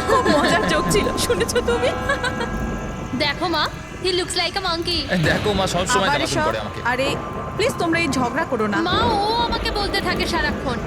খুব মজার জোক ছিল, শুনেছো তুমি? দেখো মা, he looks like a monkey. দেখো মা সব সময় আবার জ্বালাতন এসব? করে আমাকে। আরে প্লিজ তোমরা এই ঝগড়া করো না। মা, ও আমাকে বলতে থাকে সারাক্ষণ।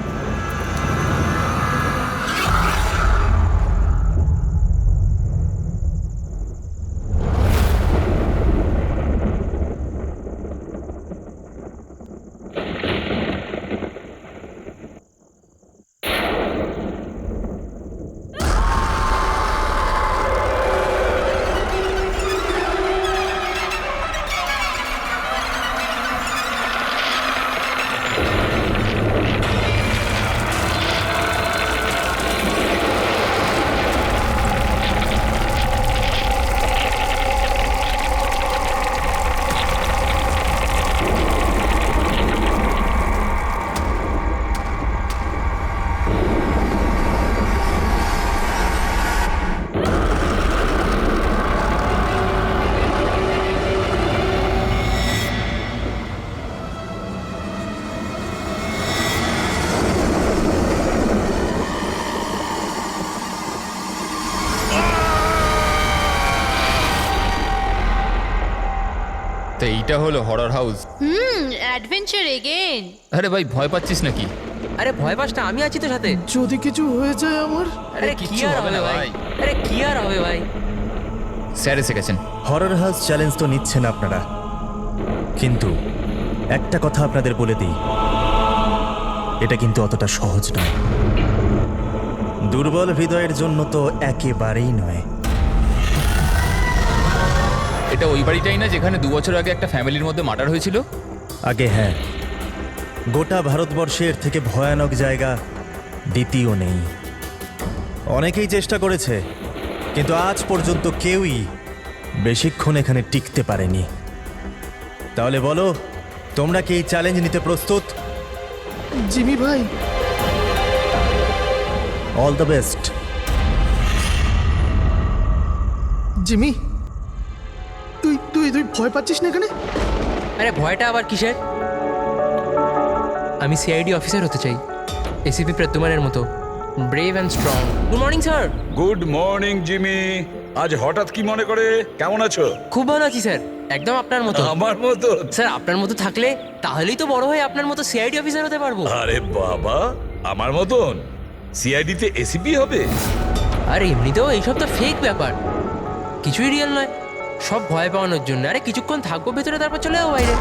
তো এইটা হলো হরর হাউস। Adventure again. আরে ভাই ভয় পাচ্ছিস নাকি? আরে ভয় পাস না, আমি আছি তো সাথে। যদি কিছু হয়ে যায় আমার। আরে কি কিচ্ছু আর হবে হবে না ভাই, ভাই। আরে কি আর হবে ভাই। স্যার এসে গেছেন। হরর হাউস চ্যালেঞ্জ তো নিচ্ছেন আপনারা, কিন্তু একটা কথা আপনাদের বলে দিই, এটা কিন্তু অতটা সহজ নয়। দুর্বল হৃদয়ের জন্য তো একেবারেই নয়। এটা ওই বাড়িটাই না যেখানে 2 বছর আগে একটা ফ্যামিলির মধ্যে মার্ডার হয়েছিল? আগে হ্যাঁ, গোটা ভারতবর্ষের থেকে ভয়ানক জায়গা দ্বিতীয় নেই। অনেকেই চেষ্টা করেছে, কিন্তু আজ পর্যন্ত কেউই বেশিক্ষণ এখানে টিকতে পারেনি। তাহলে বলো, তোমরা কি এই চ্যালেঞ্জ নিতে প্রস্তুত? জিমি ভাই, অল দ্য বেস্ট। জিমি, তুই তুই তুই ভয় পাচ্ছিস না এখানে? আরে ভয়টা আবার কিসের? আমি সিআইডি অফিসার হতে চাই, এসিপি প্রদ্যুমানের মতো, brave and strong. Good morning sir. Good morning Jimmy. আজ হঠাৎ কি মনে করে? কেমন আছো? খুব ভালো আছি স্যার, একদম আপনার মতো। আমার মতো? স্যার আপনার মতো থাকলে তাহলেই তো বড় হয়ে আপনার মতো সিআইডি অফিসার হতে পারবো। আরে বাবা, আমার মতন সিআইডি তে এসিপি হবে? আর এমনিতেও এইসব তো ফেক ব্যাপার, কিছুই রিয়েল নয়, সব ভয় পাওয়ানোর জন্য। আরে কিছুক্ষণ থাকবো ভেতরে, তারপর চলে যাবো বাইরে।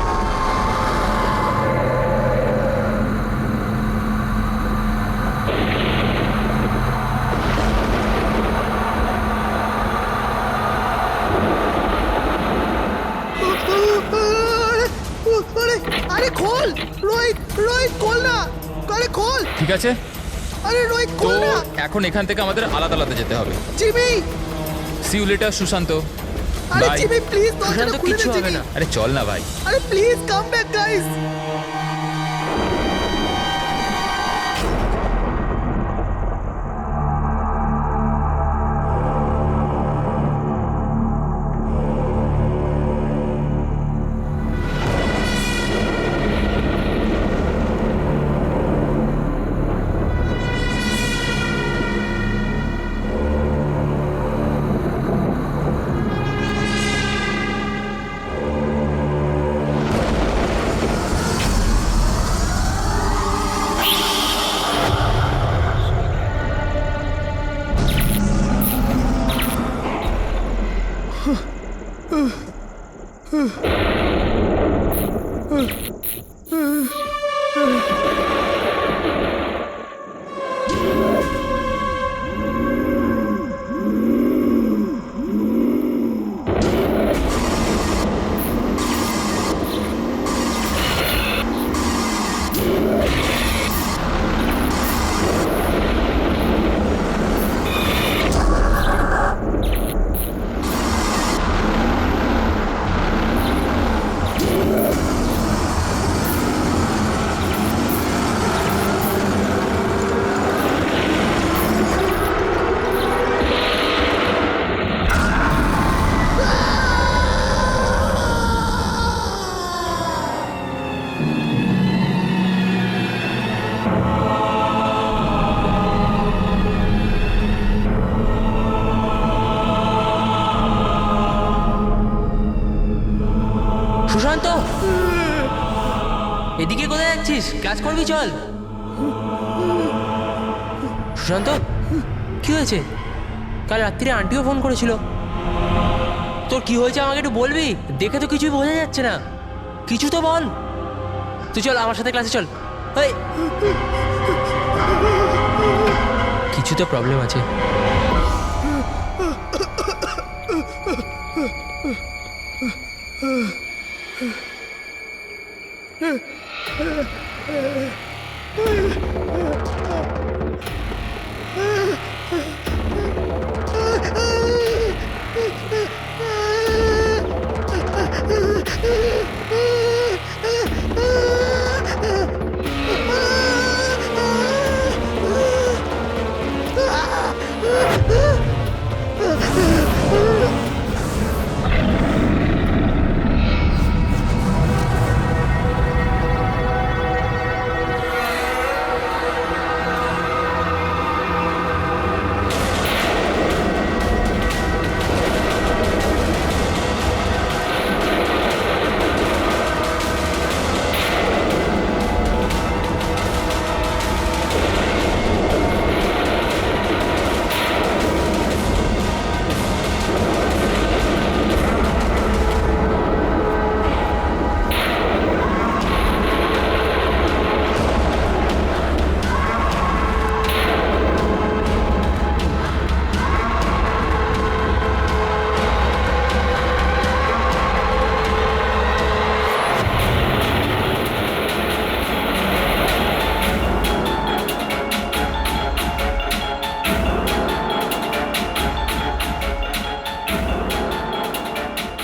আরে আরে খোল রোহিত, রোহিত খোল না, আরে খোল। ঠিক আছে, আরে রোহিত তো খোল না। এখন এখান থেকে আমাদের আলাদা আলাদা যেতে হবে। Jimmy, see you later Sushant. আরে বাই। জিমি প্লিজ দরজাটা সুশান্ত, খুলে কিচ্ছু দে হবে জিমি। না। আরে চল না ভাই। আরে প্লিজ কাম ব্যাক গাইস। যাচ্ছিস? ক্লাস করবি, চল। সুশান্ত, কি হয়েছে? কাল রাত্রিরে আন্টিও ফোন করেছিল। তোর কি হয়েছে আমাকে একটু বলবি? দেখে তো কিছুই বোঝা যাচ্ছে না, কিছু তো বল। তুই চল আমার সাথে ক্লাসে চল। এই, কিছু তো প্রবলেম আছে।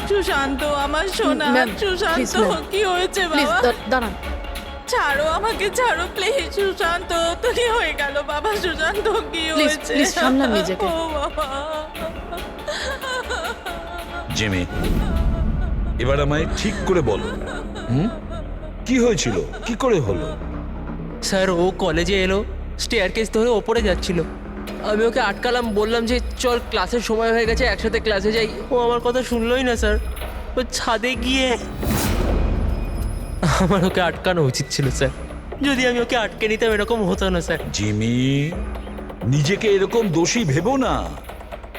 সুশান্ত আমার সোনা, ম্যাম, সুশান্ত please, ma'am. কি হয়েছে প্লিজ বাবা? দাঁড়ান। ছাড়ো আমাকে, ছাড়ো প্লিজ। সুশান্ত তো কি হয়ে গেল বাবা? সুশান্ত কি Please, হয়েছে? please, সামলান নিজেকে। ও বাবা। জিমি, এবার আমায় ঠিক করে বলো, কি হয়েছিল, কি করে হলো? স্যার, ও কলেজে এলো, স্টেয়ারকেস ধরে ওপরে যাচ্ছিল। আমি ওকে আটকালাম, বললাম যে চল ক্লাসের সময় হয়ে গেছে, একসাথে ক্লাসে যাই। ও আমার কথা শুনলোই না স্যার। ও ছাদে গিয়ে, আমার ওকে আটকানো উচিত ছিল স্যার। যদি আমি ওকে আটকে নিতাম এরকম হতো না স্যার। জিমি, নিজেকে এরকম দোষী ভেবো না।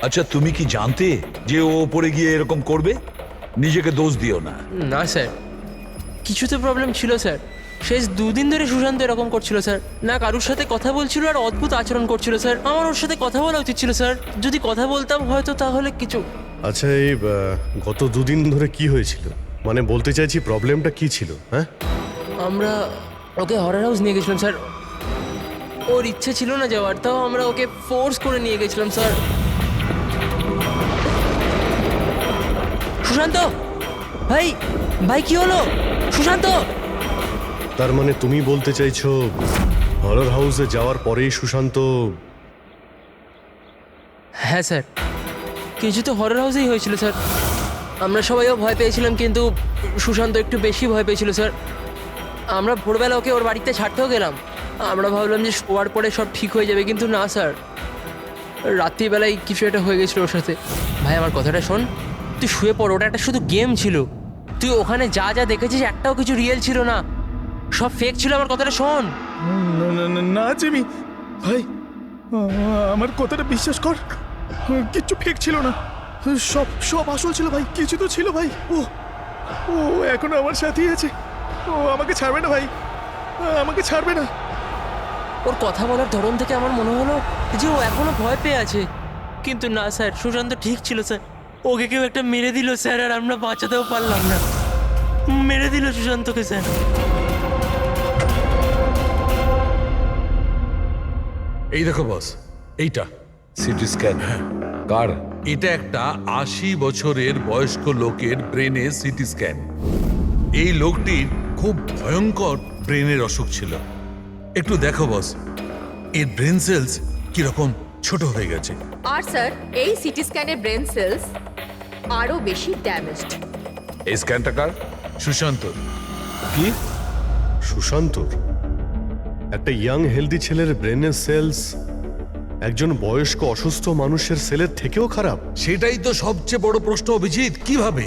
আচ্ছা, তুমি কি জানতে যে ও ওপরে গিয়ে এরকম করবে? নিজেকে দোষ দিও না। না স্যার, কিছু তো প্রবলেম ছিল স্যার। শেষ 2 দিন ধরে সুশান্ত এরকম করছিল স্যার। না কারুর সাথে কথা বলছিল আর অদ্ভুত আচরণ করছিল স্যার। আমার ওর সাথে কথা বলা উচিত ছিল স্যার। যদি কথা বলতাম হয়তো তাহলে কিছু। আচ্ছা, এই গত 2 দিন ধরে কি হয়েছিল? মানে বলতে চাইছি প্রবলেমটা কি ছিল? হ্যাঁ, আমরা ওকে হরর হাউস নিয়ে গেছিলাম স্যার। ওর ইচ্ছে ছিল না যাওয়ার, তাও আমরা ওকে ফোর্স করে নিয়ে গেছিলাম স্যার। সুশান্ত ভাই, ভাই কি হলো? সুশান্ত! তার মানে তুমি বলতে চাইছো হরর হাউসে যাওয়ার পরেই সুশান্ত? হ্যাঁ স্যার, কিছু তো হরর হাউসেই হয়েছিল স্যার। আমরা সবাইও ভয় পেয়েছিলাম, কিন্তু সুশান্ত একটু বেশি ভয় পেয়েছিল স্যার। আমরা ভোরবেলা ওকে ওর বাড়িতে ছাড়তেও গেলাম। আমরা ভাবলাম যে শোয়ার পরে সব ঠিক হয়ে যাবে, কিন্তু না স্যার, রাত্রিবেলায় কিছু একটা হয়ে গেছিলো ওর সাথে। ভাই আমার কথাটা শোন, তুই শুয়ে পড়, ওটা একটা শুধু গেম ছিল। তুই ওখানে যা যা দেখেছিস একটাও কিছু রিয়েল ছিল না, সব ফেক ছিল। আমার কথাটা শোন। না জিমি ভাই, আমার কথাটা বিশ্বাস কর, কিচ্ছু ফেক ছিল না, সব সব আসল ছিল ভাই। কিছু তো ছিল ভাই। ও ও এখনো আমার সাথেই আছে। ও আমাকে ছাড়বে না ভাই, আমাকে ছাড়বে না। ওর কথা বলার ধরন থেকে আমার মনে হলো যে ও এখনো ভয় পেয়ে আছে, কিন্তু না স্যার, সুশান্ত ঠিক ছিল স্যার। ওকে কেউ একটা মেরে দিল স্যার, আর আমরা বাঁচাতেও পারলাম না। মেরে দিল সুশান্তকে স্যার। এই দেখো বস, এইটা সিটি স্ক্যান। কার? এটা একটা 80 বছরের বয়স্ক লোকের ব্রেনে সিটি স্ক্যান। এই লোকটির খুব ভয়ঙ্কর ব্রেনের অসুখ ছিল। একটু দেখো বস, এর ব্রেন সেলস কিরকম ছোট হয়ে গেছে। আর স্যার, এই সিটি স্ক্যানের ব্রেন সেলস আরো বেশি ড্যামেজড। এই স্ক্যানটা কার? সুশান্ত। কি? সুশান্তর? একটা ইয়াং হেলদি ছেলের ব্রেনের সেলস একজন বয়স্ক অসুস্থ মানুষের সেলের থেকেও খারাপ? সেটাই তো সবচেয়ে বড় প্রশ্ন অভিজিৎ, কিভাবে?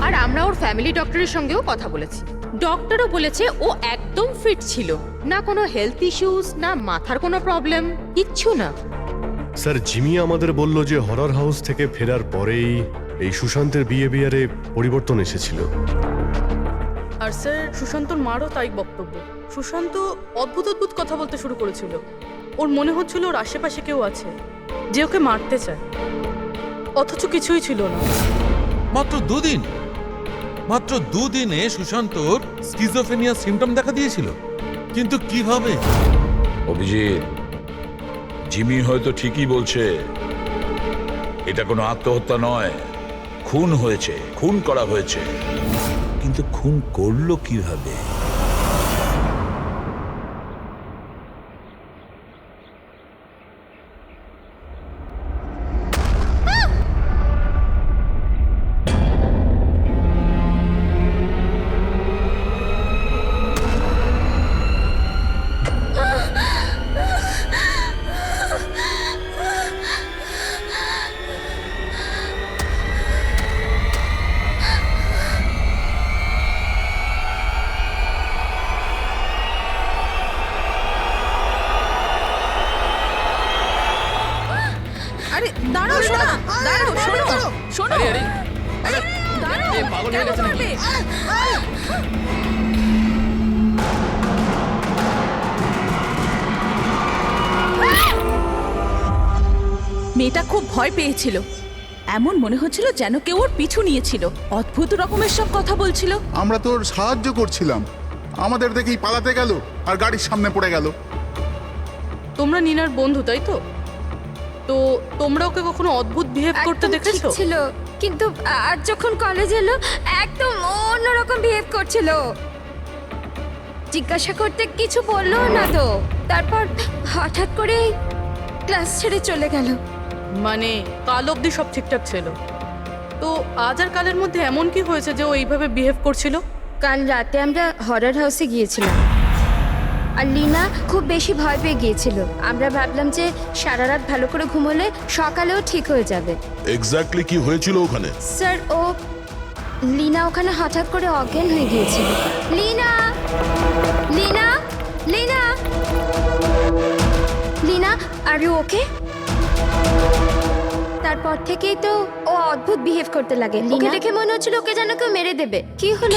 আর আমরা ওর ফ্যামিলি ডক্টরের সঙ্গেও কথা বলেছি। ডক্টরও বলেছে ও একদম একদম ফিট ছিল, না কোনো হেলথ ইস্যুস, না মাথার কোনো প্রবলেম, কিচ্ছু না। স্যার জিমি আমাদের বলল যে হরর হাউস থেকে ফেরার পরেই এই সুশান্তের বিহেভিয়ারে পরিবর্তন এসেছিল। আর স্যার সুশান্তর মারও তাই বক্তব্য। সুশান্ত অদ্ভুত অদ্ভুত কথা বলতে শুরু করেছিল। ওর মনে হচ্ছিল ওর আশেপাশে কেউ আছে যে ওকে মারতে চায়, অথচ কিছুই ছিল না। মাত্র দুদিনে সুশান্তর স্কিজোফ্রেনিয়া সিম্পটম দেখা দিয়েছিল। কিন্তু কিভাবে? অভিজিৎ, জিমি হয়তো ঠিকই বলছে, এটা কোনো আত্মহত্যা নয়, খুন হয়েছে, খুন করা হয়েছে। কিন্তু খুন করলো কিভাবে? আরে দাঁড়াও, শোনো, দাঁড়াও, শোনো, শোনো, আরে আরে দাঁড়াও, এ পাগল হয়ে কেন গেছে নাকি? মারবে? মেয়েটা খুব ভয় পেয়েছিল, এমন মনে হচ্ছিল যেন কেউ ওর পিছু নিয়েছিল। অদ্ভুত রকমের সব কথা বলছিল। আমরা তোর সাহায্য করছিলাম, আমাদের দেখেই পালাতে গেল আর গাড়ির সামনে পড়ে গেল। তোমরা নিনার বন্ধু, তাই তো? তো তোমরা ওকে কখনো অদ্ভুত বিহেভ করতে দেখেছো? ছিল, কিন্তু আজ যখন কলেজ এলো একদম অন্যরকম বিহেভ করছিল। জিজ্ঞাসা করতে কিছু বললো না তো, তারপর হঠাৎ করে ক্লাস ছেড়ে চলে গেল। মানে কাল অবধি সব ঠিকঠাক ছিল, তো আজ আর কালের মধ্যে এমন কি হয়েছে যে ও এইভাবে বিহেভ করছিল? কাল রাতে আমরা হরর হাউসে গিয়েছিলাম, আর লীনা খুব বেশি ভয় পেয়ে গিয়েছিল। আমরা ভাবলাম যে সারা রাত ভালো করে ঘুমোলে সকালেও ঠিক হয়ে যাবে। এক্স্যাক্টলি কি হয়েছিল ওখানে? স্যার, লীনা ওখানে হঠাৎ করে অজ্ঞান হয়ে গিয়েছিল। Leena, Leena, Leena, Leena, are you okay? তারপর থেকেই তো ও অদ্ভুত বিহেভ করতে লাগে। ওকে দেখে মনে হচ্ছিল ওকে যেন কেউ মেরে দেবে। কি হলো?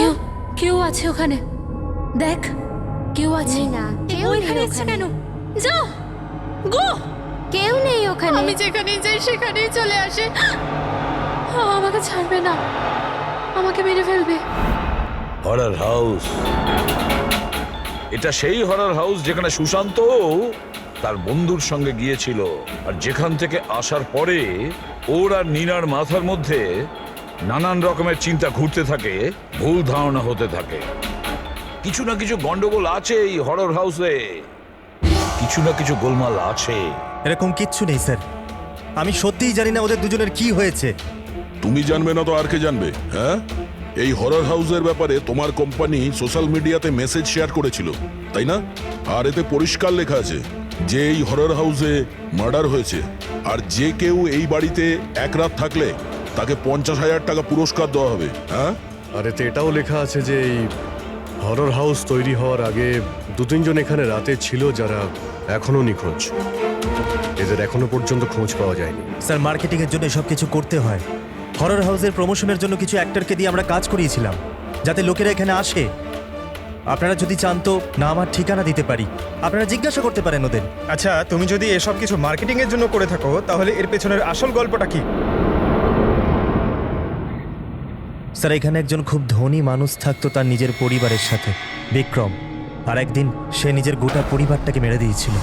কেউ আছে ওখানে, দেখ, কেউ আছে। না, কেউ এখানে এসেছে কেন? যাও, গো, কেউ নেই ওখানে। আমি যেখানেই যাই সেখানেই চলে আসে। আমাকে ছাড়বে না, আমাকে মেরে ফেলবে। হরর হাউস, এটা সেই হরর হাউস যেখানে সুশান্ত তার বন্ধুর সঙ্গে গিয়েছিল, আর যেখান থেকে আসার পরে ওর আর নিনার মাথার মধ্যে নানান রকমের চিন্তা ঘুরতে থাকে, ভুল ধারণা হতে থাকে। কিছু না কিছু গন্ডগোল আছে এই হরর হাউসে, কিছু না কিছু গোলমাল আছে। এরকম কিচ্ছু নেই স্যার, আমি সত্যিই জানি না ওদের দুজনের কি হয়েছে। তুমি জানবে না তো আর কে জানবে? হ্যাঁ, এই হরর হাউসের ব্যাপারে তোমার কোম্পানি সোশ্যাল মিডিয়াতে মেসেজ শেয়ার করেছিল, তাই না? আর এতে পরিষ্কার লেখা আছে যে এই হরর হাউসে মার্ডার হয়েছে, আর যে কেউ এই বাড়িতে এক রাত থাকলে তাকে 50,000 টাকা পুরস্কার দেওয়া হবে। হ্যাঁ, আর এতে এটাও লেখা আছে যে এই হরর হাউস তৈরি হওয়ার আগে 2-3 জন এখানে রাতে ছিল যারা এখনো নিখোঁজ। এদের এখনো পর্যন্ত খোঁজ পাওয়া যায়নি। স্যার, মার্কেটিংয়ের জন্য সব কিছু করতে হয়। হরর হাউসের প্রমোশনের জন্য কিছু অ্যাক্টরকে দিয়ে আমরা কাজ করিয়েছিলাম যাতে লোকেরা এখানে আসে। আপনারা যদি চান তো না আমার ঠিকানা দিতে পারি, আপনারা জিজ্ঞাসা করতে পারেন ওদের। আচ্ছা, তুমি যদি এসব কিছু মার্কেটিং এর জন্য করে থাকো, তাহলে এর পেছনের আসল গল্পটা কি? স্যার, এখানে একজন খুব ধনী মানুষ থাকতো তার নিজের পরিবারের সাথে, বিক্রম। আর একদিন সে নিজের গোটা পরিবারটাকে মেরে দিয়েছিল।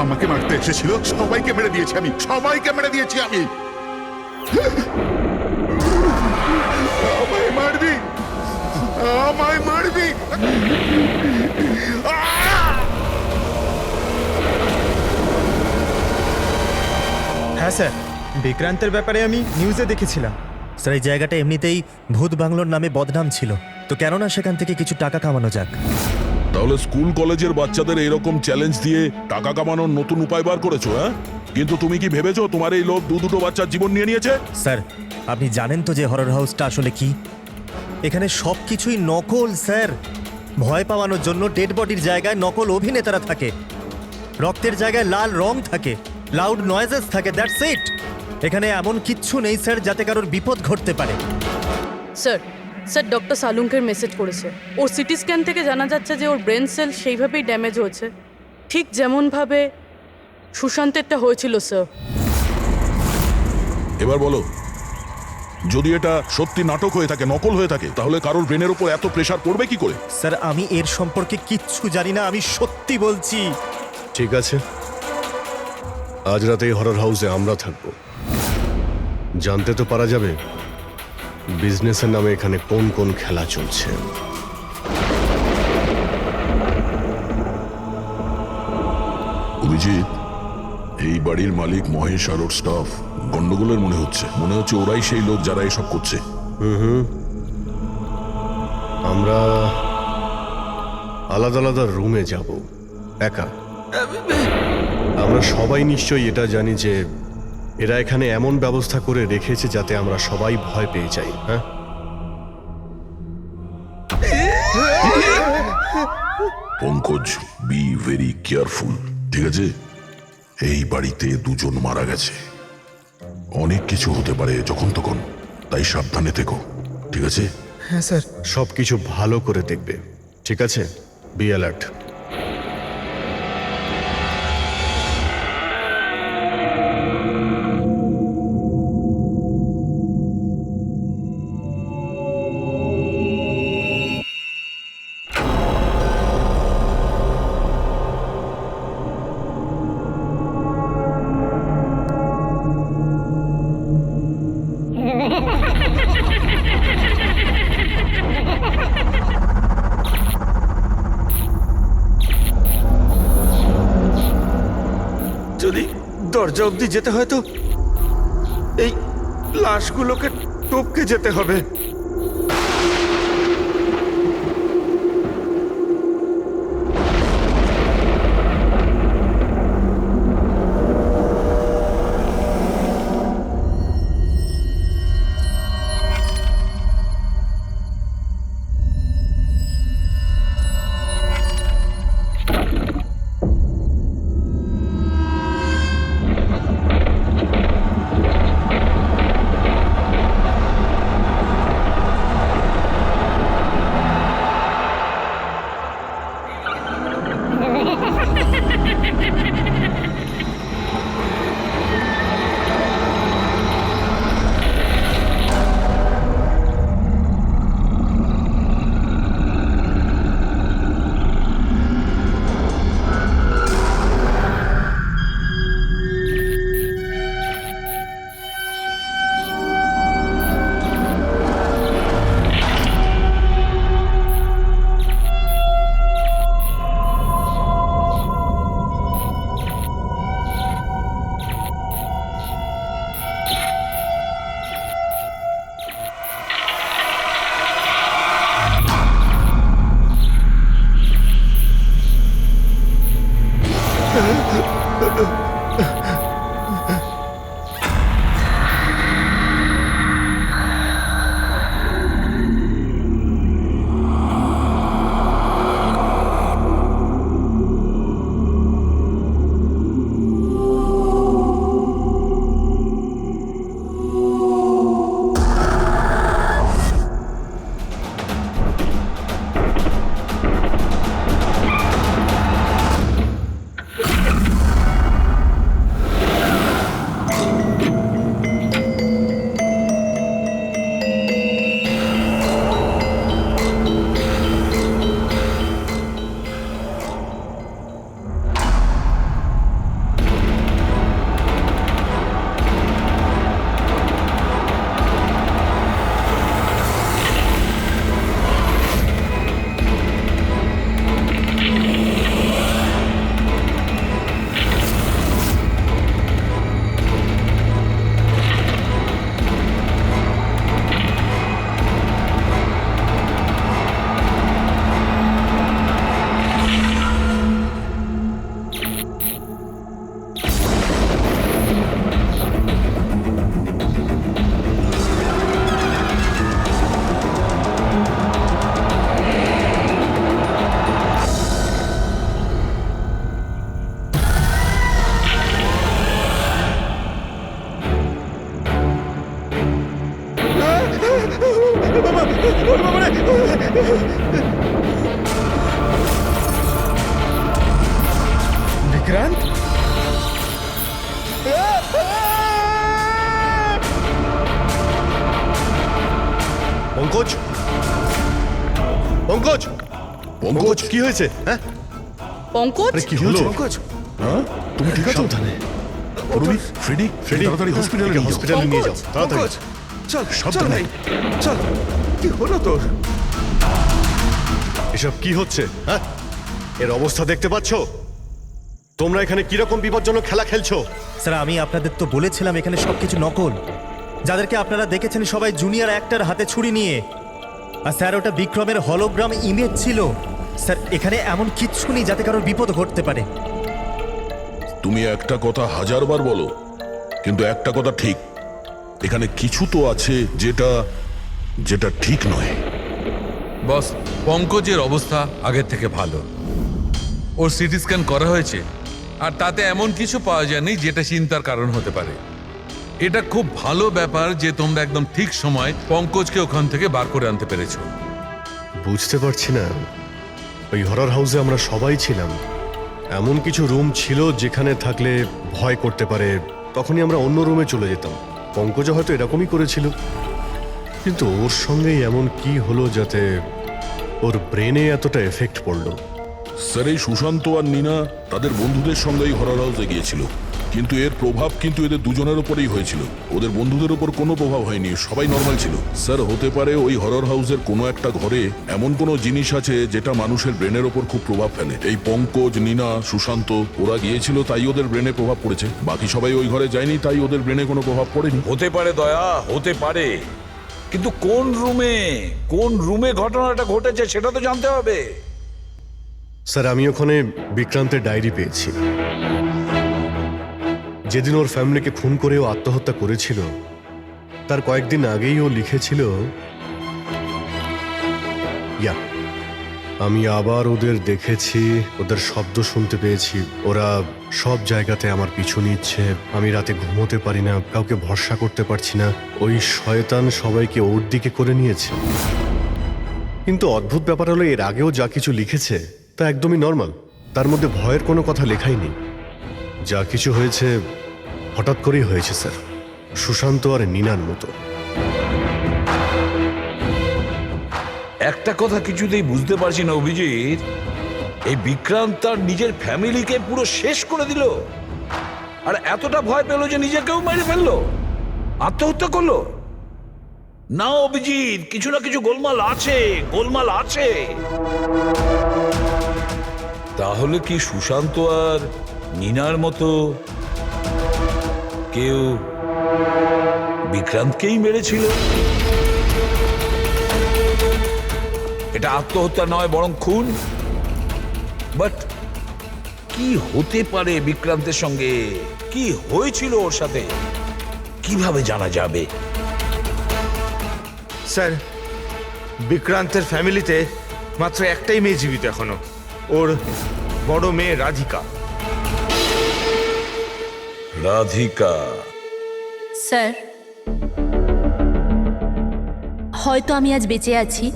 আমাকে মারতে এসেছিল, সবাইকে মেরে দিয়েছি আমি, সবাইকে মেরে দিয়েছি আমি। আমায় মারবি, আমায় মারবি। হ্যাঁ স্যার, বিক্রান্তের ব্যাপারে আমি নিউজে দেখেছিলাম। স্যার, এই জায়গাটা এমনিতেই ভূত বাংলোর নামে বদনাম ছিল, তো কেননা সেখান থেকে কিছু টাকা কামানো যাক। তাহলে স্কুল কলেজের বাচ্চাদের এরকম চ্যালেঞ্জ দিয়ে টাকা কামানোর নতুন উপায় বার করেছো, হ্যাঁ? কিন্তু তুমি কি ভেবেছো তোমার এই লোক দুটো বাচ্চার জীবন নিয়ে নিয়েছে? স্যার, আপনি জানেন তো যে হরর হাউসটা আসলে কি? এখানে সব কিছুই নকল স্যার। ভয় পাওয়ানোর জন্য ডেড বডির জায়গায় নকল অভিনেতারা থাকে, রক্তের জায়গায় লাল রং থাকে, লাউড নয়েজেস থাকে, দ্যাটস ইট। এখানে এমন কিচ্ছু নেই স্যার যাতে কারোর বিপদ ঘটতে পারে। স্যার স্যার ডক্টর সালুঙ্কের মেসেজ করেছে। ওর সিটি স্ক্যান থেকে জানা যাচ্ছে যে ওর ব্রেন সেল সেইভাবেই ড্যামেজ হয়েছে, ঠিক যেমনভাবে সুশান্তেরটা হয়েছিল স্যার। এবার বলো, যদি এটা সত্যি নাটক হয়ে থাকে, নকল হয়ে থাকে, তাহলে কারোর ব্রেনের উপর এত প্রেসার পড়বে কি করে? স্যার, আমি এর সম্পর্কে কিচ্ছু জানি না, আমি সত্যি বলছি। ঠিক আছে, আজ রাতে এই হরর হাউসে আমরা থাকবো। জানতে তো পারা যাবে বিজনেসের নামে এখানে কোন কোন খেলা চলছে। অভিজিৎ, এই বাড়ির মালিক মহেশ আর ওর স্টাফ গন্ডগোলের মনে হচ্ছে ওরাই সেই লোক যারা এসব করছে। আমরা আলাদা আলাদা রুমে যাব, একা। আমরা সবাই নিশ্চয়ই এটা জানি যে এরা এখানে এমন ব্যবস্থা করে রেখেছে যাতে আমরা সবাই ভয় পেয়ে যাই। হ্যাঁ, পঙ্কজ, বি ভেরি কেয়ারফুল, ঠিক আছে? এই বাড়িতে দুজন মারা গেছে, অনেক কিছু হতে পারে যখন তখন, তাই সাবধানে থেকো, ঠিক আছে? হ্যাঁ স্যার। সবকিছু ভালো করে দেখবে, ঠিক আছে? Be alert. যদি দরজা অবধি যেতে হয় তো এই লাশগুলোকে টপকে যেতে হবে। ওরে বাবা রে! বিক্রান্ত পঙ্কজ পঙ্কজ পঙ্কজ কি হয়েছে? হ্যাঁ পঙ্কজ আরে কি হলো? পঙ্কজ হ্যাঁ তুমি ঠিক আছো? সাবধানে। অরুণী, ফ্রেডি ফ্রেডি, তাড়াতাড়ি হসপিটালে নিয়ে যাও। হসপিটালে নিয়ে যাও তাড়াতাড়ি। পঙ্কজ, চল চল সাবধানে। ভাই চল। কি হলো তোর? এসব কি হচ্ছে? হ্যাঁ এর অবস্থা দেখতে পাচ্ছো? তোমরা এখানে কিরকম বিপজ্জনক খেলা খেলছো? স্যার আমি আপনাদের তো বলেছিলাম এখানে সবকিছু নকল। যাদেরকে আপনারা দেখেছেন সবাই জুনিয়র অ্যাক্টর হাতে ছুরি নিয়ে। আর স্যার ওটা বিক্রমের হলোগ্রাম ইমেজ ছিল। স্যার এখানে এমন কিচ্ছু নেই যাতে কারোর বিপদ ঘটতে পারে। তুমি একটা কথা হাজারবার বলো, কিন্তু একটা কথা ঠিক, এখানে কিছু তো আছে যেটা যেটা ঠিক নয়। বস, পঙ্কজের অবস্থা আগের থেকে ভালো। ওর সিটি স্ক্যান করা হয়েছে আর তাতে এমন কিছু পাওয়া যায়নি যেটা চিন্তার কারণ হতে পারে। এটা খুব ভালো ব্যাপার যে তোমরা একদম ঠিক সময় পঙ্কজকে ওখান থেকে বার করে আনতে পেরেছো। বুঝতে পারছি না, ওই হরর হাউসে আমরা সবাই ছিলাম। এমন কিছু রুম ছিল যেখানে থাকলে ভয় করতে পারে, তখনই আমরা অন্য রুমে চলে যেতাম। পঙ্কজ হয়তো এরকমই করেছিল, কিন্তু ওর সঙ্গেই এমন কি হলো যাতে ওর ব্রেনে এতটা এফেক্ট পড়লো? স্যার এই সুশান্ত আর নীনা তাদের বন্ধুদের সঙ্গেই হরর হাউসে গিয়েছিল, কিন্তু এর প্রভাব কিন্তু এদের দুজনের উপরেই হয়েছিল। ওদের বন্ধুদের উপর কোনো প্রভাব হয়নি, সবাই নর্মাল ছিল। স্যার হতে পারে ওই হরর হাউসের কোনো একটা ঘরে এমন কোনো জিনিস আছে যেটা মানুষের ব্রেনের ওপর খুব প্রভাব ফেলে। এই পঙ্কজ, নীনা, সুশান্ত ওরা গিয়েছিল তাই ওদের ব্রেনে প্রভাব পড়েছে। বাকি সবাই ওই ঘরে যায়নি তাই ওদের ব্রেনে কোনো প্রভাব পড়েনি। হতে পারে দয়া, হতে পারে, কিন্তু কোন রুমে ঘটনাটা ঘটেছে সেটা তো জানতে হবে। স্যার আমি ওখানে বিক্রান্তের ডায়েরি পেয়েছি। যেদিন ওর ফ্যামিলিকে খুন করে ও আত্মহত্যা করেছিল তার কয়েকদিন আগেই ও লিখেছিল, আমি আবার ওদের দেখেছি, ওদের শব্দ শুনতে পেয়েছি, ওরা সব জায়গাতে আমার পিছু নিচ্ছে, আমি রাতে ঘুমোতে পারি না, কাউকে ভরসা করতে পারছি না, ওই শয়তান সবাইকে ওর দিকে করে নিয়েছে। কিন্তু অদ্ভুত ব্যাপার হলো এর আগেও যা কিছু লিখেছে তা একদমই নর্মাল, তার মধ্যে ভয়ের কোনো কথা লেখাই নেই। যা কিছু হয়েছে হঠাৎ করেই হয়েছে স্যার, সুশান্ত আর নীনার মতো। একটা কথা কিছুতেই বুঝতে পারছি না অভিজিৎ, এই বিক্রান্ত তার নিজের ফ্যামিলিকে পুরো শেষ করে দিল আর এতটা ভয় পেল যে নিজেকেও মেরে ফেললো, আত্মহত্যা করলো। না অভিজিৎ, কিছু না কিছু গোলমাল আছে। তাহলে কি সুশান্ত আর নীনার মতো কেউ বিক্রান্তকেই মেরেছিল? এটা আত্মহত্যা নয় বরং খুন। বাট কি হতে পারে বিক্রান্তের সঙ্গে, কি হয়েছিল ওর সাথে, কিভাবে জানা যাবে? স্যার বিক্রান্তের ফ্যামিলিতে মাত্র একটাই মেয়ে জীবিত এখনো, ওর বড় মেয়ে রাধিকা। স্যার হয়তো আমি আজ বেঁচে আছি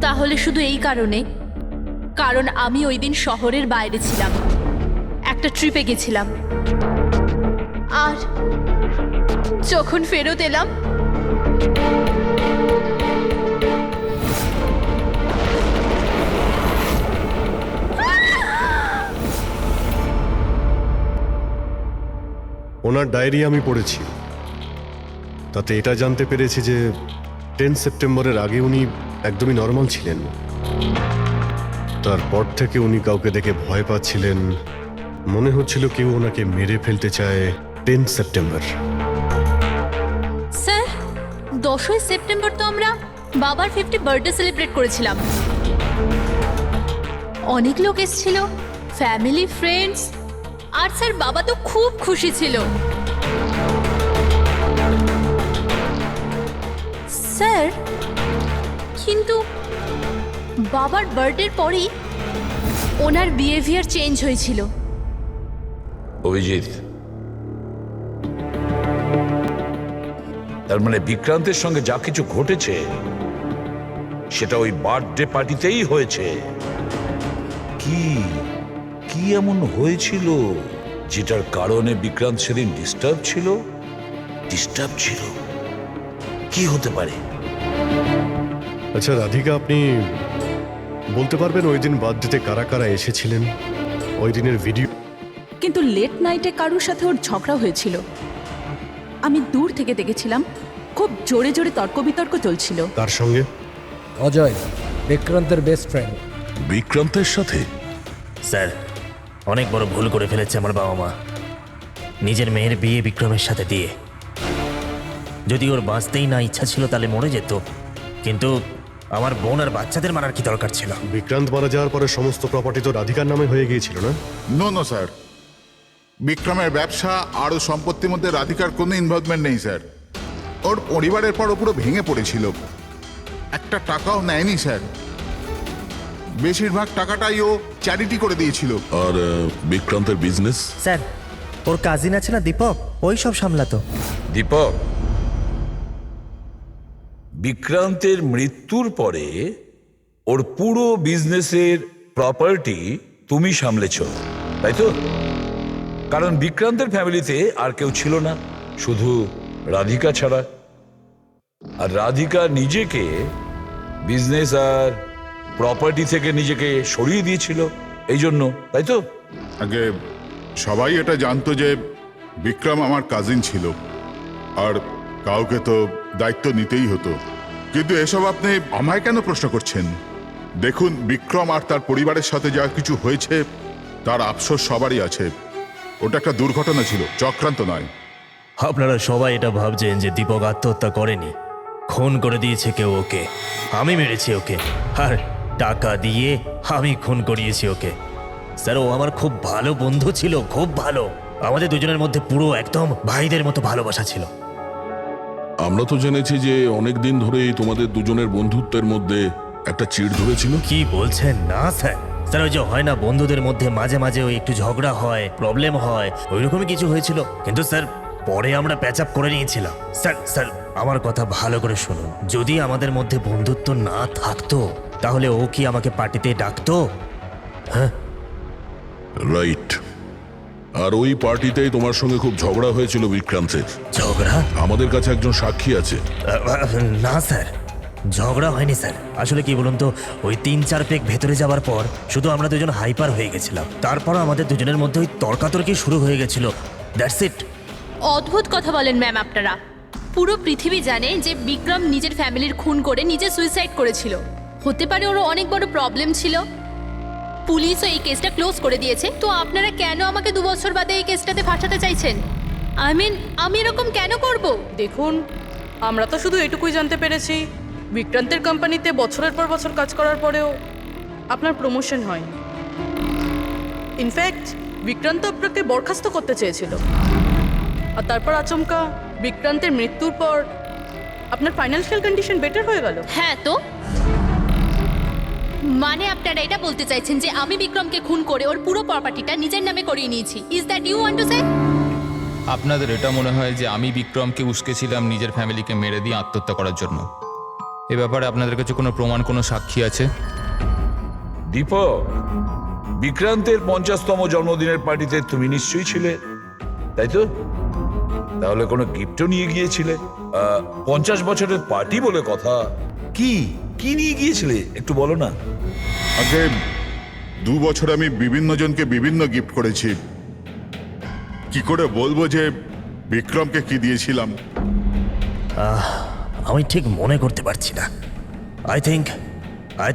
তাহলে শুধু এই কারণ আমি ওই দিন শহরের বাইরে ছিলাম, একটা ট্রিপে গেছিলাম, আর যখন ফেরত এলাম ওনার ডায়েরি আমি পড়েছি, তাতে এটা জানতে পেরেছি যে 10 সেপ্টেম্বরের আগে উনি একদমই নর্মাল ছিলেন। তারপর থেকে উনি কাউকে দেখে ভয় পাচ্ছিলেন, মনে হচ্ছিল কেউ ওনাকে মেরে ফেলতে চায়। 10 সেপ্টেম্বর স্যার 10ই সেপ্টেম্বর তো আমরা বাবার 50 বার্থডে সেলিব্রেট করেছিলাম, অনেক লোক এসেছিল, ফ্যামিলি, ফ্রেন্ডস, আর স্যার বাবা তো খুব খুশি ছিল। স্যার কিন্তু বাবার বার্থডের পরেই ওনার বিহেভিয়ার চেঞ্জ হয়েছিল। অভিজিৎ, তার মানে বিক্রান্তের সঙ্গে যা কিছু ঘটেছে সেটা ওই বার্থডে পার্টিতেই হয়েছে। কি কি এমন হয়েছিল যেটার কারণে বিক্রান্ত সেদিন ডিস্টার্ব ছিল? কি হতে পারে? আচ্ছা রাধিকা, আপনি বলতে পারবেন ওই দিন বার্থডেতে কারা কারা এসেছিলেন? ওই দিনের ভিডিও। কিন্তু লেট নাইটে কারোর সাথে ওর ঝগড়া হয়েছিল। আমি দূর থেকে দেখেছিলাম, খুব জোরে জোরে তর্ক বিতর্ক চলছিল। কার সঙ্গে? অজয়, বিক্রান্তের বেস্ট ফ্রেন্ড। বিক্রান্তের সাথে? স্যার, অনেক বড় ভুল করে ফেলেছে আমার বাবা মা, নিজের মেয়ের বিয়ে বিক্রমের সাথে দিয়ে। যদি ওর বাঁচতেই না ইচ্ছা ছিল তাহলে মরে যেত, কিন্তু আমার বোন আর বাচ্চাদের মারার কি দরকার ছিল? বিক্রান্ত মারা যাওয়ার পরে সমস্ত প্রপার্টি তো রাধিকার নামে হয়ে গিয়েছিল না? নো স্যার, বিক্রমের ব্যবসা আর সম্পত্তির মধ্যে রাধিকার কোনো ইনভলভমেন্ট নেই স্যার। ওর পরিবারের পর ও পুরো ভেঙে পড়েছিল, একটা টাকাও নেয়নি স্যার। বেশিরভাগ টাকাটাই ও চ্যারিটি করে দিয়েছিল। আর বিক্রান্তের বিজনেস? স্যার, ওর কাজিন আছে না দীপক, ওই সব সামলাতো। দীপক, বিক্রান্তের মৃত্যুর পরে ওর পুরো বিজনেসের প্রপার্টি তুমি সামলেছ, তাই তো? কারণ বিক্রান্তের ফ্যামিলিতে আর কেউ ছিল না, শুধু রাধিকা ছাড়া। আর রাধিকা নিজেকে বিজনেস আর প্রপার্টি থেকে নিজেকে সরিয়ে দিয়েছিল এই জন্য, তাই তো? আগে সবাই এটা জানতো যে বিক্রম আমার কাজিন ছিল, আর কাউকে তো দায়িত্ব নিতেই হতো। কিন্তু এসব আপনি আমায় কেন প্রশ্ন করছেন? দেখুন, বিক্রম আর তার পরিবারের সাথে যা কিছু হয়েছে তার আফসোস সবারই আছে। ওটা একটা দুর্ঘটনা ছিল, চক্রান্ত নয়। আপনারা সবাই এটা ভাবছেন যে দীপক আত্মহত্যা করেনি, খুন করে দিয়েছে কেউ ওকে। আমি মেরেছি ওকে, আর টাকা দিয়ে আমি খুন করিয়েছি ওকে। স্যার, ও আমার খুব ভালো বন্ধু ছিল, খুব ভালো। আমাদের দুজনের মধ্যে পুরো একদম ভাইদের মতো ভালোবাসা ছিল। আমরা তো জেনেছি যে অনেক দিন ধরেই তোমাদের দুজনের বন্ধুত্বের মধ্যে একটা চিড় ধরেছিল। কি বলছেন? না স্যার, স্যার ওই যে হয় না বন্ধুদের মধ্যে মাঝে মাঝে ওই একটু ঝগড়া হয়, প্রবলেম হয়, ওই রকমই কিছু হয়েছিল। কিন্তু স্যার পরে আমরা প্যাচ আপ করে নিয়েছিলাম। স্যার আমার কথা ভালো করে শুনুন, যদি আমাদের মধ্যে বন্ধুত্ব না থাকতো তাহলে ও কি আমাকে পার্টিতে ডাকতো? হ্যাঁ, রাইট। আর ওই পার্টিতেই তোমার সঙ্গে খুব ঝগড়া হয়েছিল বিক্রান্তের। ঝগড়া? আমাদের কাছে একজন সাক্ষী আছে। না স্যার, ঝগড়া হয়নি স্যার। আসলে কি বলুন তো, ওই 3-4 পেক ভেতরে যাওয়ার পর শুধু আমরা দুজন হাইপার হয়ে গেছিলাম। তারপর আমাদের দুজনের মধ্যে ওই তর্কাতর্কি শুরু হয়ে গেছিল, দ্যাটস ইট। অদ্ভুত কথা বলেন ম্যাম আপনারা। পুরো পৃথিবী জানে যে বিক্রম নিজের ফ্যামিলির খুন করে নিজে সুইসাইড করেছিল। হতে পারে ওর অনেক বড় প্রবলেম ছিল, পুলিশও এই কেসটা ক্লোজ করে দিয়েছে। তো আপনারা কেন আমাকে 2 বছর বাদে এই কেসটাতে ফাঁসাতে চাইছেন? আমি এরকম কেন করব? দেখুন, আমরা তো শুধু এটুকুই জানতে পেরেছি, বিক্রান্তের কোম্পানিতে বছরের পর বছর কাজ করার পরেও আপনার প্রমোশন হয়নি। ইনফ্যাক্ট বিক্রান্ত আপনাকে বরখাস্ত করতে চেয়েছিল, আর তারপর আচমকা বিক্রান্তের মৃত্যুর পর আপনার ফাইন্যান্সিয়াল কন্ডিশন বেটার হয়ে গেল। হ্যাঁ, তো মানে আপনারা এটা বলতে চাইছেন যে আমি বিক্রমকে খুন করে ওর পুরো প্রপার্টিটা নিজের নামে করিয়ে নিয়েছি? Is that you want to say? আপনাদের এটা মনে হয় যে আমি বিক্রমকে উস্কেছিলাম নিজের ফ্যামিলিকে মেরে দিয়ে আত্মহত্যা করার জন্য? এ ব্যাপারে আপনাদের কাছে কোনো প্রমাণ, কোনো সাক্ষী আছে? দীপক, বিক্রান্তের 50তম জন্মদিনের পার্টিতে তুমি নিশ্চয়ই ছিলে, তাই তো? তাহলে কোনো গিফটও নিয়ে গিয়েছিলে? 50 বছরের পার্টি বলে কথা, কি কি নিয়ে গিয়েছিলে একটু বলো না। আগে 2 বছর আমি বিভিন্ন জনকে বিভিন্ন গিফট করেছি, কি করে বলবো যে বিক্রমকে কি দিয়েছিলাম? আমি ঠিক মনে করতে পারছি না। আই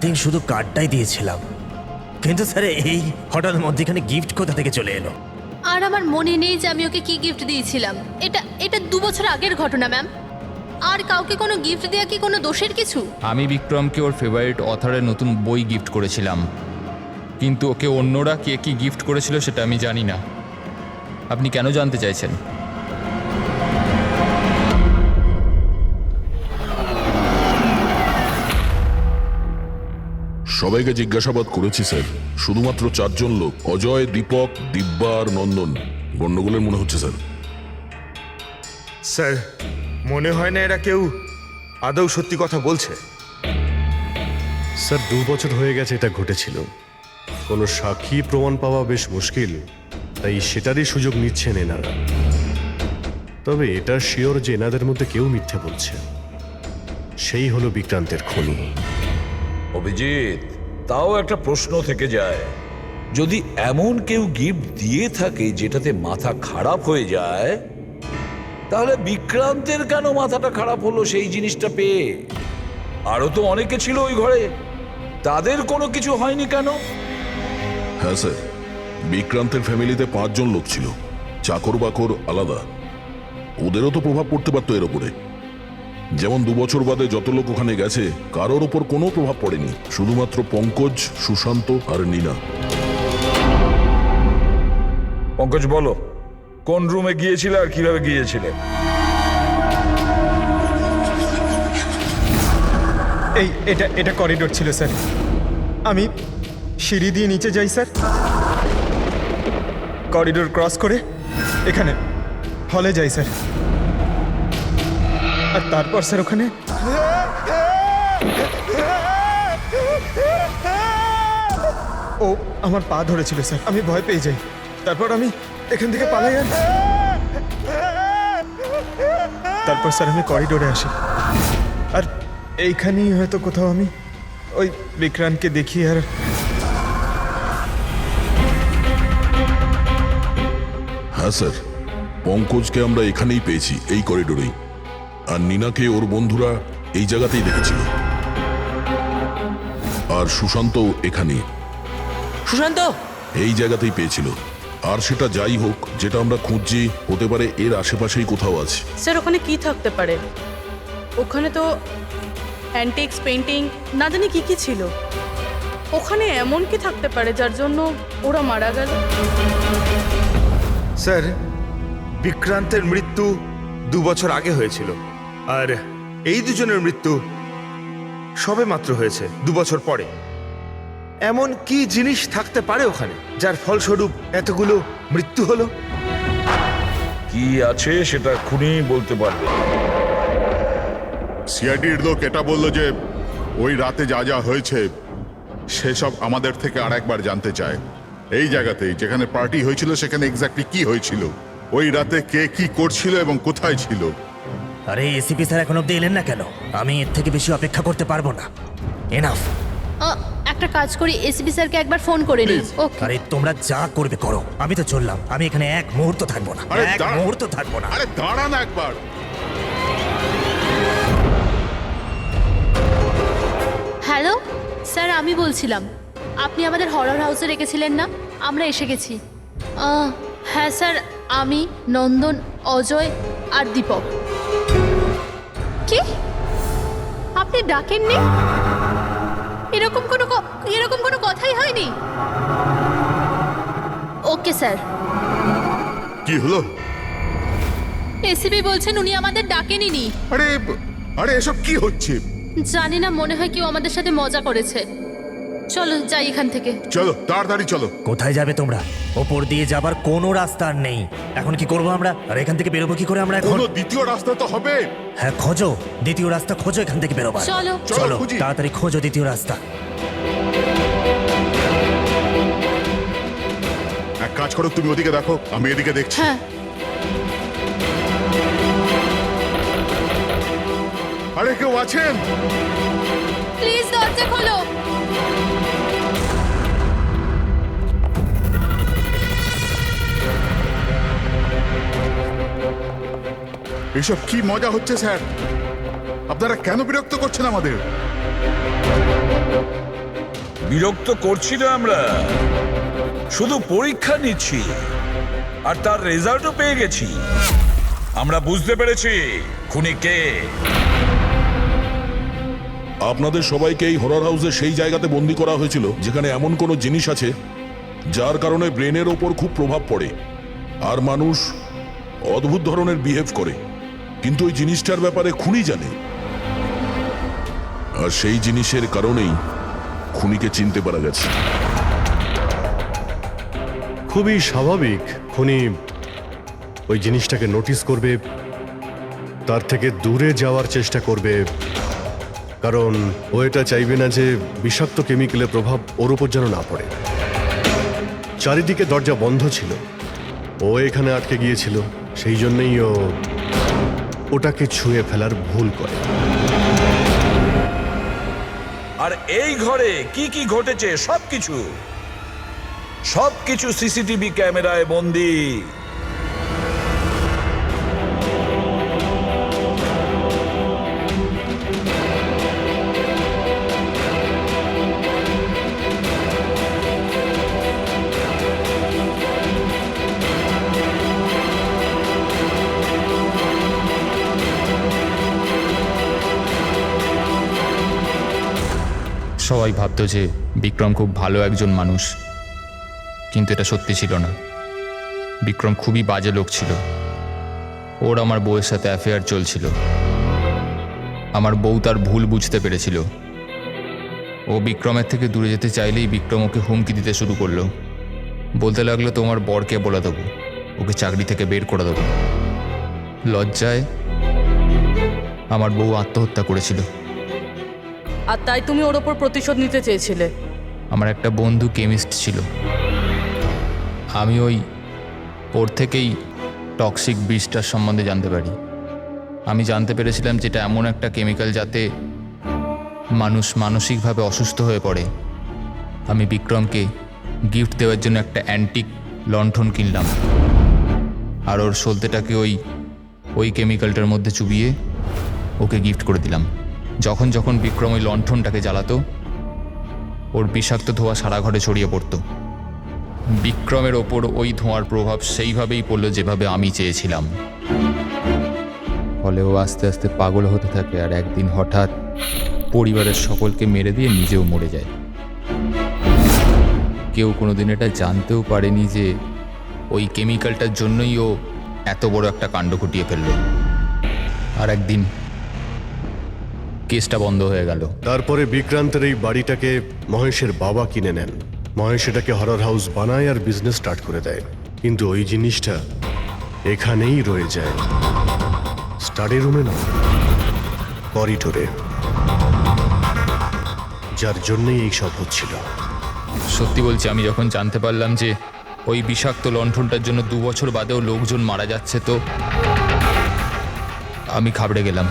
থিঙ্ক শুধু কার্ডটাই দিয়েছিলাম। কিন্তু স্যার এই হঠাৎ মধ্যেখানে গিফট কোথা থেকে চলে এলো? আর আমার মনে নেই যে আমি ওকে কি গিফট দিয়েছিলাম। এটা 2 বছর আগের ঘটনা ম্যাম। আর কাউকে কোনো গিফট দেওয়া কি কোনো দোষের কিছু? আমি বিক্রমকে ওর ফেভারিট অথরের নতুন বই গিফট করেছিলাম, কিন্তু ওকে অন্যরা কে কি গিফট করেছিল সেটা আমি জানি না। আপনি কেন জানতে চাইছেন? সবাইকে জিজ্ঞাসাবাদ করেছি স্যার, শুধুমাত্র 4 জন লোক, অজয়, দীপক, দিব্যা আর নন্দন গন্ডগোলের মনে হচ্ছে স্যার। স্যার মনে হয় না এরা কেউ আদৌ সত্যি কথা বলছে। স্যার 2 বছর হয়ে গেছে এটা ঘটেছিল, কোনো সাক্ষী প্রমাণ পাওয়া বেশ মুশকিল, তাই সেটারই সুযোগ নিচ্ছেন এনারা। তবে এটা শিওর যে এনাদের মধ্যে কেউ মিথ্যে বলছে, সেই হলো বিক্রান্তের খুনি। অভিজিৎ, তাও একটা প্রশ্ন থেকে যায়, যদি এমন কেউ গিফট দিয়ে থাকে যেটাতে মাথা খারাপ হয়ে যায়, তাহলে বিক্রান্তের কেন মাথাটা খারাপ হলো সেই জিনিসটা পেয়ে? আরো তো অনেকে ছিল ওই ঘরে, তাদের কোনো কিছু হয়নি কেন? হ্যাঁ স্যার, বিক্রান্তের ফ্যামিলিতে 5 জন লোক ছিল, চাকর বাকর আলাদা। ওদেরও তো প্রভাব পড়তে পারতো এর ওপরে। যেমন 2 বছর বাদে যত লোক ওখানে গেছে, কারোর ওপর কোনো প্রভাব পড়েনি, শুধুমাত্র পঙ্কজ, সুশান্ত আর নীনা। পঙ্কজ, বলো কোন রুমে গিয়েছিলে আর কিভাবে গিয়েছিলে? এটা করিডোর ছিল স্যার। আমি সিঁড়ি দিয়ে নিচে যাই স্যার, করিডোর ক্রস করে এখানে হলে যাই স্যার, আর তারপর স্যার ওখানে ও আমার পা ধরেছিল স্যার, আমি ভয় পেয়ে যাই, তারপর আমি এখান থেকে পালাই, আর তারপর স্যার আমি করিডোরে আসি, আর এইখানেই হয়তো কোথাও আমি ওই বিক্রান্তকে দেখি। আর হ্যাঁ স্যার, পঙ্কজকে আমরা এখানেই পেয়েছি, এই করিডোরেই। আর নীনাকে ওর বন্ধুরা এই জায়গাতেই দেখেছিল। আর সুশান্ত এখানেই, সুশান্ত এই জায়গাতেই পেয়েছিল। আর সেটা যাই হোক, যেটা আমরা খুঁজছি হতে পারে এর আশেপাশেই কোথাও আছে। স্যার ওখানে কি থাকতে পারে? ওখানে তো অ্যান্টিক্স, পেন্টিং, না জানি কি কি ছিল। ওখানে এমন কি থাকতে পারে যার জন্য ওরা মারা গেল? স্যার, বিক্রান্তের মৃত্যু 2 বছর আগে হয়েছিল, আর এই দুজনের মৃত্যু সবে মাত্র হয়েছে 2 বছর পরে। এমন কি জিনিস থাকতে পারে ওখানে যার ফলস্বরূপ এতগুলো মৃত্যু হলো? কি আছে সেটা খুনি বলতে পারবে। সিআইডির লোক এটা বললো যে ওই রাতে যা যা হয়েছে সেসব আমাদের থেকে আরেকবার জানতে চায়। এই জায়গাতেই যেখানে পার্টি হয়েছিল সেখানে এক্স্যাক্টলি কি হয়েছিল, ওই রাতে কে কি করছিল এবং কোথায় ছিল। আরে এসিপি স্যার এখন অব্দি এলেন না কেন? আমি এর থেকে বেশি অপেক্ষা করতে পারবো না। এনাফ। একটা কাজ করি, এসপি স্যারকে একবার ফোন করে নিই। ওকে। আরে তোমরা যা করবে করো, আমি তো চললাম। আমি এখানে এক মুহূর্ত থাকবো না, এক মুহূর্ত থাকবো না। আরে দাঁড়া না একবার। হ্যালো স্যার, আমি বলছিলাম, আপনি আমাদের হরর হাউসে রেখেছিলেন না? আমরা এসে গেছি। হ্যাঁ স্যার, আমি, নন্দন, অজয় আর দীপক। কি আপনি ডাকেননি? এরকম কোনো কথাই হয়নি। Okay sir. কি হলো? এসিপি বলছেন উনি আমাদের ডাকেনি। আরে আরে এসব কি হচ্ছে? জানি না, মনে হয় কেউ আমাদের সাথে মজা করেছে। চলো যাই এখান থেকে। চলো তাড়াতাড়ি চলো। কোথায় যাবে তোমরা? ওপর দিয়ে যাবার কোনো রাস্তা আর নেই। এখন কি করবো আমরা? আর এখান থেকে বেরোবো কি করে আমরা এখন? কোনো দ্বিতীয় রাস্তা তো হবে। হ্যাঁ খোঁজো, দ্বিতীয় রাস্তা খোঁজো এখান থেকে বেরোবার। চলো চলো তাড়াতাড়ি খোঁজো দ্বিতীয় রাস্তা। এক কাজ করো, তুমি ওদিকে দেখো, আমি এদিকে দেখছি। হ্যাঁ। আরে কেউ আছেন? প্লিজ দরজা খোলো। এসব কি মজা হচ্ছে স্যার? আপনারা কেন বিরক্ত করছেন আমাদের? বিরক্ত করছি না আমরা, শুধু পরীক্ষা নিচ্ছি, আর তার রেজাল্টও পেয়ে গেছি। আমরা বুঝতে পেরেছি খুনি কে। আপনাদের সবাইকে এই হরর হাউসে সেই জায়গাতে বন্দি করা হয়েছিল যেখানে এমন কোনো জিনিস আছে যার কারণে ব্রেনের ওপর খুব প্রভাব পড়ে আর মানুষ অদ্ভুত ধরনের বিহেভ করে, কিন্তু ওই জিনিসটার ব্যাপারে খুনি জানে। আর সেই জিনিসের কারণেই খুনিকে চিনতে পারা গেছে। খুবই স্বাভাবিক খুনি ওই জিনিসটাকে নোটিস করবে তার থেকে দূরে যাওয়ার চেষ্টা করবে, কারণ ও এটা চাইবে না যে বিষাক্ত কেমিক্যালের প্রভাব ওর উপর যেন না পড়ে। চারিদিকে দরজা বন্ধ ছিল, ও এখানে আটকে গিয়েছিল, সেই জন্যই ও ওটাকে ছুঁয়ে ফেলার ভুল করে। আর এই ঘরে কি কি ঘটেছে সবকিছু সিসিটিভি ক্যামেরায় বন্দী। সবাই ভাবতো যে বিক্রম খুব ভালো একজন মানুষ, কিন্তু এটা সত্যি ছিল না। বিক্রম খুবই বাজে লোক ছিল। ওর আমার বউয়ের সাথে অ্যাফেয়ার চলছিল। আমার বউ তার ভুল বুঝতে পেরেছিল। ও বিক্রমের থেকে দূরে যেতে চাইলেই বিক্রম ওকে হুমকি দিতে শুরু করলো। বলতে লাগলো, তোমার বরকে বলে দেবো, ওকে চাকরি থেকে বের করে দেবো। লজ্জায় আমার বউ আত্মহত্যা করেছিল। আর তাই তুমি ওর ওপর প্রতিশোধ নিতে চেয়েছিলে? আমার একটা বন্ধু কেমিস্ট ছিল, আমি ওর থেকেই টক্সিক বিষটার সম্বন্ধে জানতে পারি। আমি জানতে পেরেছিলাম যেটা এমন একটা কেমিক্যাল যাতে মানুষ মানসিকভাবে অসুস্থ হয়ে পড়ে। আমি বিক্রমকে গিফট দেওয়ার জন্য একটা অ্যান্টিক লণ্ঠন কিনলাম, আর ওর সলতেটাকে ওই কেমিক্যালটার মধ্যে চুবিয়ে ওকে গিফট করে দিলাম। যখন যখন বিক্রম ওই লণ্ঠনটাকে জ্বালাতো, ওর বিষাক্ত ধোঁয়া সারা ঘরে ছড়িয়ে পড়তো। বিক্রমের ওপর ওই ধোঁয়ার প্রভাব সেইভাবেই পড়লো যেভাবে আমি চেয়েছিলাম। ফলে ও আস্তে আস্তে পাগল হতে থাকে, আর একদিন হঠাৎ পরিবারের সকলকে মেরে দিয়ে নিজেও মরে যায়। কেউ কোনোদিন এটা জানতেও পারেনি যে ওই কেমিক্যালটার জন্যই ও এত বড় একটা কাণ্ড ঘটিয়ে ফেলল। আর একদিন কেসটা বন্ধ হয়ে গেল। তারপরে বিক্রান্তের এই বাড়িটাকে মহেশের বাবা কিনে নেন। মহেশ এটাকে হরর হাউস বানায় আর বিজনেস স্টার্ট করে দেয়, কিন্তু ওই জিনিসটা এখানেই রয়ে যায়, স্টাডি রুমে না, করিডোরে, যার জন্যই এই সব হচ্ছিল। সত্যি বলছি, আমি যখন জানতে পারলাম যে ওই বিষাক্ত লণ্ঠনটার জন্য 2 বছর বাদেও লোকজন মারা যাচ্ছে, তো আমি ঘাবড়ে গেলাম।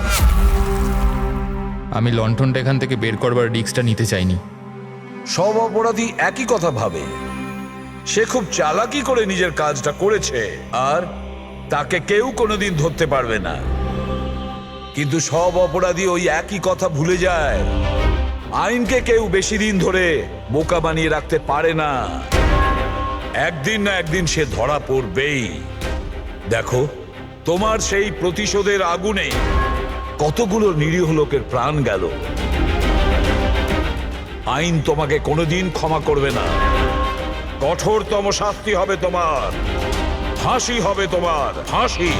আমি লণ্ঠনটা এখান থেকে বের করবার রিস্কটা নিতে চাইনি। সব অপরাধী একই কথা ভাবে। সে খুব চালাকি করে নিজের কাজটা করেছে, আর তাকে কেউ কোনোদিন ধরতে পারবে না। কিন্তু সব অপরাধী ওই একই কথা ভুলে যায়। আইনকে কেউ বেশি দিন ধরে বোকা বানিয়ে রাখতে পারে না। একদিন না একদিন সে ধরা পড়বেই। দেখো, তোমার সেই প্রতিশোধের আগুনে কতগুলো নিরীহ লোকের প্রাণ গেল। আইন তোমাকে কোনোদিন ক্ষমা করবে না। কঠোরতম শাস্তি হবে তোমার, ফাঁসি হবে তোমার, ফাঁসি।